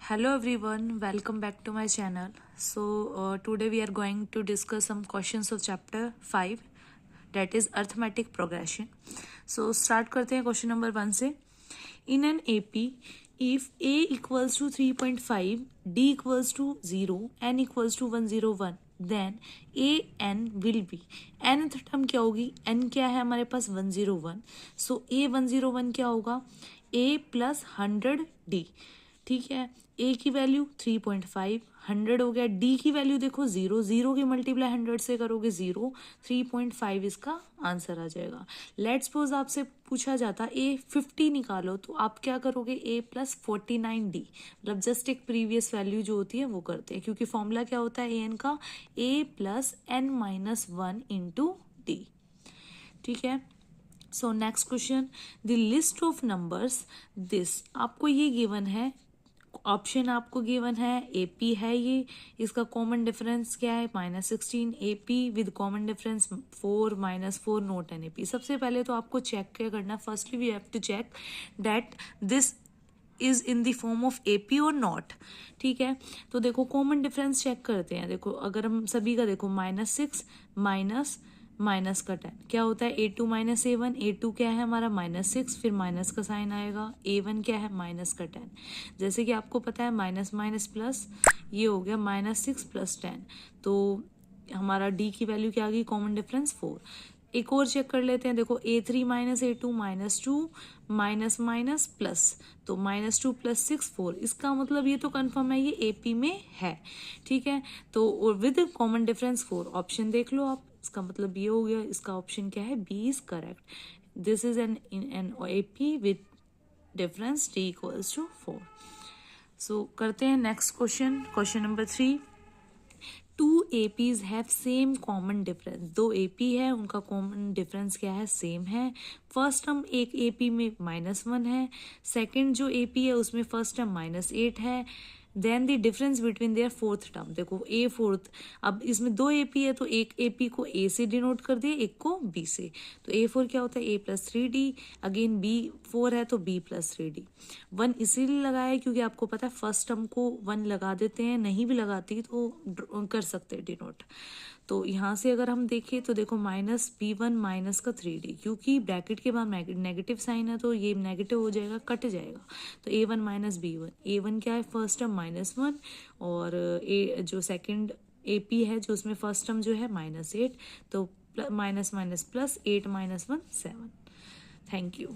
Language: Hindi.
Hello everyone, welcome back to my channel. Today we are going to discuss some questions of chapter 5, that is arithmetic progression. Start करते हैं क्वेश्चन नंबर 1 से. In an AP, if A equals to 3.5, D equals to 0, N equals to 101, then A N will be. nth term क्या होगी? N क्या है हमारे पास? 101. So A 101 क्या होगा? A plus 100D. ठीक है, ए की वैल्यू 3.5, 100 हो गया. डी की वैल्यू देखो 0, 0 की मल्टीप्लाई 100 से करोगे 0, 3.5 इसका आंसर आ जाएगा. लेट्स सपोज आपसे पूछा जाता ए 50 निकालो, तो आप क्या करोगे? ए प्लस 49D, मतलब जस्ट एक प्रीवियस वैल्यू जो होती है वो करते हैं, क्योंकि फॉर्मूला क्या होता है ए एन का? A plus N minus 1 into D. ठीक है. So next question, the list of numbers this. आपको ये गिवन है, ऑप्शन आपको गिवन है, एपी है ये, इसका कॉमन डिफरेंस क्या है? -16. AP with common difference 4 -4 not an AP. सबसे पहले तो आपको चेक क्या करना? Firstly we have to check that this is in the form of AP और नॉट. ठीक है, तो देखो कॉमन डिफरेंस चेक करते हैं. देखो अगर हम सभी का देखो -6 माइनस का 10 क्या होता है? A2 minus A1. A2 क्या है हमारा? -6, फिर माइनस का साइन आएगा. A1 क्या है? माइनस का 10. जैसे कि आपको पता है माइनस माइनस प्लस, ये हो गया -6 + 10. तो हमारा D की वैल्यू क्या आ गई? Common difference 4. एक और चेक कर लेते हैं. देखो A3 minus A2 -2 minus minus plus, तो -2 + 6 4. इसका मतलब ये तो कंफर्म है ये AP में है. ठीक है, तो विद कॉमन डिफरेंस 4. ऑप्शन देख लो आप, इसका मतलब ये हो गया, इसका ऑप्शन क्या है? B is correct. This is an AP with difference D equals to 4. So करते हैं next question. Question number 3. 2 APs have same common difference. 2 AP है, उनका कॉमन डिफरेंस क्या है? सेम है. फर्स्ट टर्म एक AP में -1 है, सेकंड जो AP है उसमें फर्स्ट टर्म -8 है. Then the difference between their fourth term. देखो ए फोर्थ, अब इसमें 2 AP है, तो एक AP को A से डिनोट कर दिए, एक को B से. तो A4 क्या होता है? A + 3D. अगेन B4 है तो B + 3D. 1 इसीलिए लगाया क्योंकि आपको पता है फर्स्ट टर्म को 1 लगा देते हैं, नहीं भी लगाती तो कर सकते हैं डिनोट. तो यहाँ से अगर हम देखें तो देखो -B1 माइनस का 3D, क्योंकि ब्रैकेट के बाद नेगेटिव साइन है तो ये नेगेटिव हो जाएगा, कट जाएगा. तो A1 - B1. A1 क्या है? फर्स्ट टर्म -1, और ए जो सेकंड AP है जो उसमें फर्स्ट टर्म जो है -8, तो minus minus plus 8 - 1 7. Thank you.